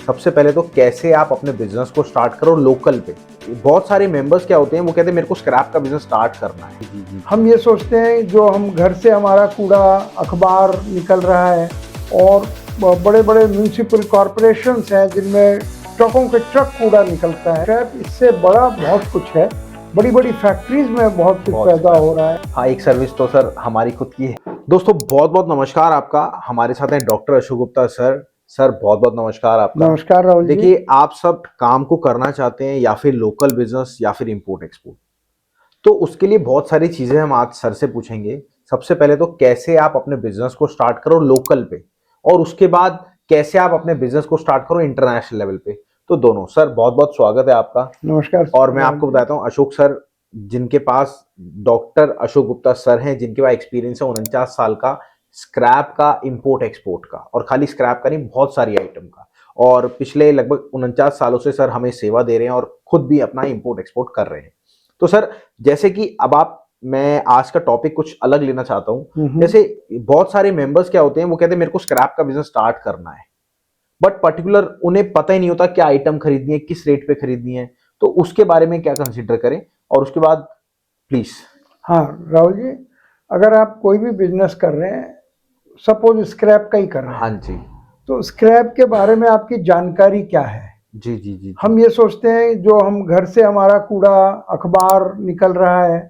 सबसे पहले तो कैसे आप अपने बिजनेस को स्टार्ट करो लोकल पे। बहुत सारे मेंबर्स क्या होते हैं, वो कहते हैं मेरे को स्क्रैप का बिजनेस स्टार्ट करना है। जी। हम ये सोचते हैं जो हम घर से हमारा कूड़ा अखबार निकल रहा है और बड़े बड़े म्यूनिसिपल कॉरपोरेशंस हैं जिनमें ट्रकों के ट्रक कूड़ा निकलता है। स्क्रैप इससे बड़ा बहुत कुछ है, बड़ी बड़ी फैक्ट्रीज में बहुत कुछ पैदा हो रहा है। हाँ, एक सर्विस तो सर हमारी खुद की है। दोस्तों बहुत बहुत नमस्कार आपका। हमारे साथ हैं doctor Ashok Gupta sir. Sir बहुत बहुत नमस्कार आपका। नमस्कार राहुल जी। देखिए, आप सब काम को करना चाहते हैं या फिर लोकल बिजनेस या फिर इंपोर्ट एक्सपोर्ट, तो उसके लिए बहुत सारी चीजें हम आज सर से पूछेंगे। सबसे पहले तो कैसे आप अपने बिजनेस को स्टार्ट करो लोकल पे, और उसके बाद कैसे आप अपने बिजनेस को स्टार्ट करो इंटरनेशनल लेवल पे। तो दोनों सर बहुत बहुत स्वागत है आपका। नमस्कार। और मैं आपको बताता हूँ, अशोक सर जिनके पास डॉक्टर अशोक गुप्ता सर हैं, जिनके पास एक्सपीरियंस है 49 साल का स्क्रैप का, इंपोर्ट एक्सपोर्ट का, और खाली स्क्रैप का नहीं, बहुत सारी आइटम का। और पिछले लगभग 49 सालों से सर हमें सेवा दे रहे हैं और खुद भी अपना इंपोर्ट एक्सपोर्ट कर रहे हैं। तो सर जैसे कि अब मैं आज का टॉपिक कुछ अलग लेना चाहता हूँ। जैसे बहुत सारे मेंबर्स क्या होते हैं, वो कहते हैं मेरे को स्क्रैप का बिजनेस स्टार्ट करना है, बट पर्टिकुलर उन्हें पता ही नहीं होता क्या आइटम खरीदनी है, किस रेट पे खरीदनी है। तो उसके बारे में क्या कंसिडर करें, और उसके बाद प्लीज। हाँ राहुल जी, अगर आप कोई भी बिजनेस कर रहे हैं, सपोज स्क्रैप का ही कर रहे हैं, हाँ जी। तो स्क्रैप के बारे में आपकी जानकारी क्या है? जी। हम ये सोचते हैं जो हम घर से हमारा कूड़ा अखबार निकल रहा है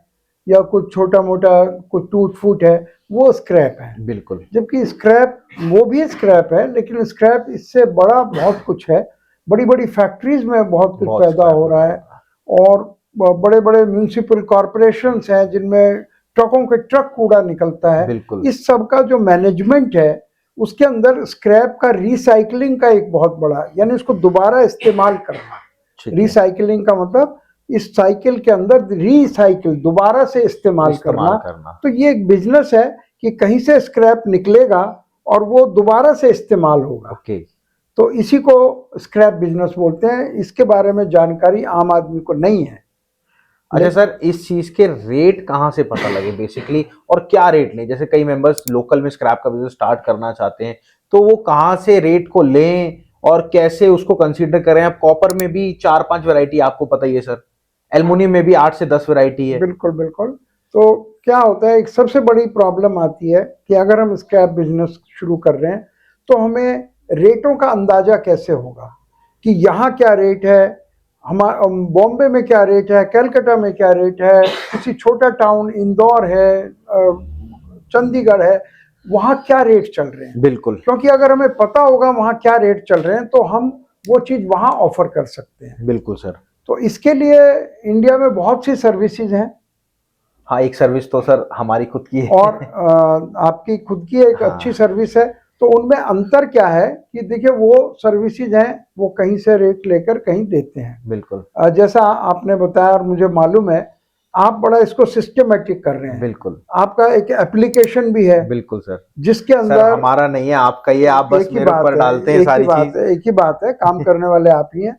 या कुछ छोटा मोटा कुछ टूट फूट है, वो स्क्रैप है। बिल्कुल। जबकि स्क्रैप वो भी स्क्रैप है, लेकिन स्क्रैप इससे बड़ा बहुत कुछ है, बड़ी बड़ी फैक्ट्रीज में बहुत कुछ पैदा हो रहा है। और बड़े बड़े म्यूनिसिपल कॉरपोरेशंस हैं जिनमें ट्रकों के ट्रक कूड़ा निकलता है। बिल्कुल। इस सब का जो मैनेजमेंट है, उसके अंदर स्क्रैप का रिसाइकलिंग का एक बहुत बड़ा, यानी उसको दोबारा इस्तेमाल करना। रिसाइकलिंग का मतलब इस साइकिल के अंदर रिसाइकिल दोबारा से इस्तेमाल करना। तो ये एक बिजनेस है कि कहीं से स्क्रैप निकलेगा और वो दोबारा से इस्तेमाल होगा। तो इसी को स्क्रैप बिजनेस बोलते हैं। इसके बारे में जानकारी आम आदमी को नहीं है। अच्छा सर, इस चीज के रेट कहाँ से पता लगे बेसिकली, और क्या रेट लें? जैसे कई मेंबर्स लोकल में स्क्रैप का बिजनेस स्टार्ट करना चाहते हैं, तो वो कहाँ से रेट को लें और कैसे उसको कंसीडर करें? अब कॉपर में भी 4-5 वैरायटी आपको पता ही है सर, एल्युमिनियम में भी 8 से 10 वैरायटी है। बिल्कुल बिल्कुल। तो क्या होता है, एक सबसे बड़ी प्रॉब्लम आती है कि अगर हम स्क्रैप बिजनेस शुरू कर रहे हैं तो हमें रेटों का अंदाजा कैसे होगा कि यहाँ क्या रेट है, हमारा बॉम्बे में क्या रेट है, कलकत्ता में क्या रेट है, किसी छोटा टाउन इंदौर है, चंडीगढ़ है, वहाँ क्या रेट चल रहे हैं। बिल्कुल। क्योंकि अगर हमें पता होगा वहाँ क्या रेट चल रहे हैं तो हम वो चीज़ वहाँ ऑफर कर सकते हैं। बिल्कुल सर। तो इसके लिए इंडिया में बहुत सी सर्विसेज हैं। हाँ, एक सर्विस तो सर हमारी खुद की है और आपकी खुद की एक अच्छी सर्विस है। तो उनमें अंतर क्या है कि देखिए, वो सर्विसेज हैं, वो कहीं से रेट लेकर कहीं देते हैं। बिल्कुल। जैसा आपने बताया और मुझे मालूम है, आप बड़ा इसको सिस्टमेटिक कर रहे हैं। बिल्कुल। आपका एक एप्लीकेशन भी है। बिल्कुल सर। जिसके अंदर सर हमारा नहीं है, आपका ही है, आप बस मेरे ऊपर डालते हैं सारी चीज। एक ही बात है, काम करने वाले आप ही हैं।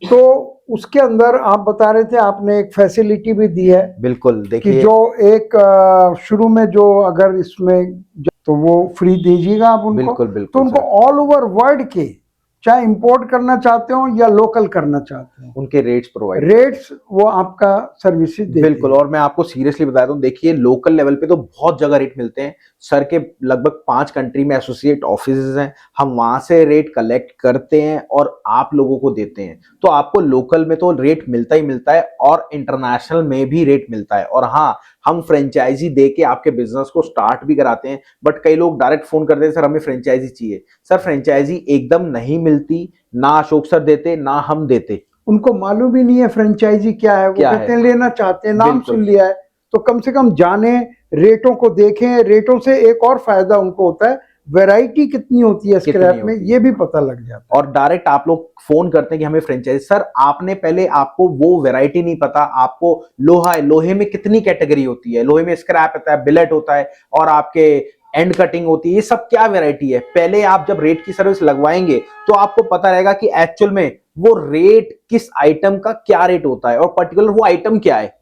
तो उसके अंदर आप बता रहे थे, आपने एक फैसिलिटी भी दी है। बिल्कुल। देखिए कि जो एक शुरू में जो अगर इसमें तो वो फ्री दीजिएगा आप उनको। बिल्कुल तो उनको ऑल ओवर वर्ल्ड के, चाहे इंपोर्ट करना चाहते हो या लोकल करना चाहते हो, उनके रेट्स वो आपका सर्विसेज देते हैं। बिल्कुल। और मैं आपको सीरियसली बताता हूँ, देखिए लोकल लेवल पे तो बहुत जगह रेट मिलते हैं सर के। लगभग 5 कंट्री में एसोसिएट ऑफिसेज हैं, हम वहां से रेट कलेक्ट करते हैं और आप लोगों को देते हैं। तो आपको लोकल में तो रेट मिलता ही मिलता है, और इंटरनेशनल में भी रेट मिलता है। और हाँ, हम फ्रेंचाइजी दे के आपके बिजनेस को स्टार्ट भी कराते हैं। बट कई लोग डायरेक्ट फोन करते हैं, सर हमें फ्रेंचाइजी चाहिए। सर फ्रेंचाइजी एकदम नहीं मिलती, ना अशोक सर देते ना हम देते। उनको मालूम ही नहीं है फ्रेंचाइजी क्या है। वो कहते हैं लेना चाहते हैं, नाम सुन लिया है, तो कम से कम जाने, रेटों को देखें। रेटों से एक और फायदा उनको होता है, वैरायटी कितनी होती है स्क्रैप में, ये भी पता लग जाता है। और डायरेक्ट आप लोग फोन करते हैं कि हमें फ्रेंचाइजी। सर आपने पहले, आपको वो वैरायटी नहीं पता। आपको लोहा है, लोहे में कितनी कैटेगरी होती है, लोहे में स्क्रैप होता है, बिलेट होता है, और आपके एंड कटिंग होती है, ये सब क्या वैरायटी है। पहले आप जब रेट की सर्विस लगवाएंगे तो आपको पता रहेगा कि एक्चुअल में वो रेट किस आइटम का क्या रेट होता है, और पर्टिकुलर वो आइटम क्या है।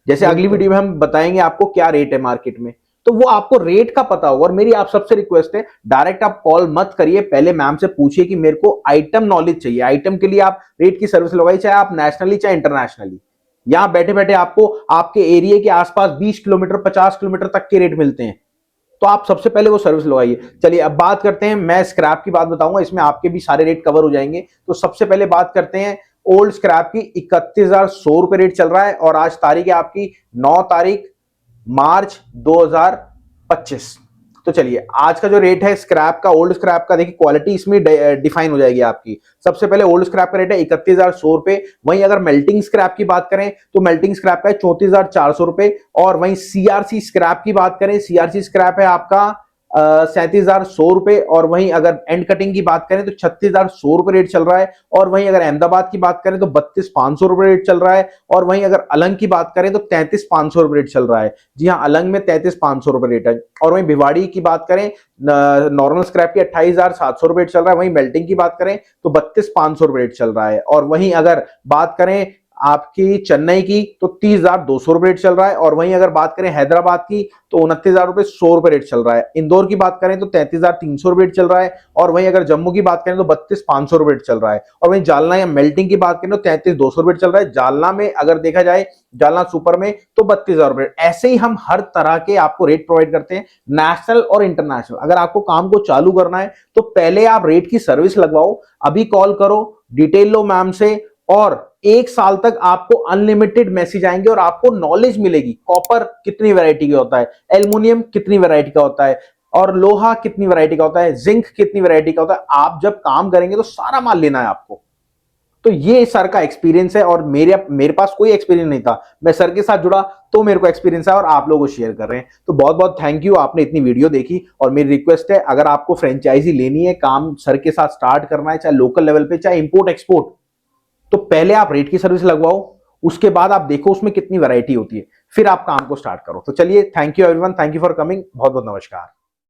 जैसे अगली वीडियो में हम बताएंगे आपको क्या रेट है मार्केट में। तो वो आपको रेट का पता होगा। और मेरी आप सबसे रिक्वेस्ट है, डायरेक्ट आप कॉल मत करिए, पहले मैम से पूछिए कि मेरे को आइटम नॉलेज चाहिए। आइटम के लिए आप रेट की सर्विस लगाइए, चाहे आप नेशनली चाहे इंटरनेशनली। यहां बैठे बैठे आपको आपके एरिया के आसपास 20 किलोमीटर 50 किलोमीटर तक के रेट मिलते हैं, तो आप सबसे पहले वो सर्विस लगाइए। चलिए अब बात करते हैं, मैं स्क्रैप की बात बताऊंगा, इसमें आपके भी सारे रेट कवर हो जाएंगे। तो सबसे पहले बात करते हैं ओल्ड स्क्रैप की। 31,100 रुपए रेट चल रहा है, और आज तारीख है आपकी 9 तारीख मार्च 2025। तो चलिए आज का जो रेट है स्क्रैप का, ओल्ड स्क्रैप का, देखिए क्वालिटी इसमें डिफाइन हो जाएगी आपकी। सबसे पहले ओल्ड स्क्रैप का रेट है 31,100 रुपए। वहीं अगर मेल्टिंग स्क्रैप की बात करें तो मेल्टिंग स्क्रैप का है 34,400 रुपए। और वहीं सीआरसी स्क्रैप की बात करें, सीआरसी स्क्रैप है आपका 37,100 रुपए। और वहीं अगर एंड कटिंग की बात करें तो 36,100 रुपए रेट चल रहा है। और वहीं अगर अहमदाबाद की बात करें तो 32,500 रुपए रेट चल रहा है। और वहीं अगर अलंग की बात करें तो 33,500 रुपए रेट चल रहा है। जी हाँ, अलंग में 33,500 रुपए रेट है। और वहीं भिवाड़ी की बात करें, नॉर्मल स्क्रैप की 28,700 रुपए रेट चल रहा है। वहीं मेल्टिंग की बात करें तो 32,500 रुपए रेट चल रहा है। और वहीं अगर बात करें आपकी चेन्नई की तो 30,200 रुपए रेट चल रहा है। और वहीं अगर बात करें हैदराबाद की तो 29,100 रुपए रेट चल रहा है। इंदौर की बात करें तो 33,300 रुपए रेट चल रहा है। और वहीं अगर जम्मू की बात करें तो 32,500 रुपए रेट चल रहा है। और वहीं जालना या मेल्टिंग की बात करें तो 33,200 रुपए चल रहा है। जालना में अगर देखा जाए, जालना सुपर में तो 32,000 रुपए। ऐसे ही हम हर तरह के आपको रेट प्रोवाइड करते हैं, नेशनल और इंटरनेशनल। अगर आपको काम को चालू करना है तो पहले आप रेट की सर्विस लगवाओ, अभी कॉल करो, डिटेल लो मैम से, और 1 साल तक आपको अनलिमिटेड मैसेज आएंगे और आपको नॉलेज मिलेगी। कॉपर कितनी वैरायटी का होता है, एल्युमिनियम कितनी वैरायटी का होता है, और लोहा कितनी वैरायटी का होता है, जिंक कितनी वैरायटी का होता है। आप जब काम करेंगे तो सारा माल लेना है आपको। तो ये सर का एक्सपीरियंस है, और मेरे पास कोई एक्सपीरियंस नहीं था, मैं सर के साथ जुड़ा तो मेरे को एक्सपीरियंस है और आप लोगों को शेयर कर रहे हैं। तो बहुत बहुत थैंक यू, आपने इतनी वीडियो देखी। और मेरी रिक्वेस्ट है, अगर आपको फ्रेंचाइजी लेनी है, काम सर के साथ स्टार्ट करना है, चाहे लोकल लेवल पे चाहे इंपोर्ट एक्सपोर्ट, तो पहले आप रेट की सर्विस लगवाओ, उसके बाद आप देखो उसमें कितनी वैरायटी होती है, फिर आप काम को स्टार्ट करो। तो चलिए, thank you everyone, thank you for coming, बहुत बहुत नमस्कार।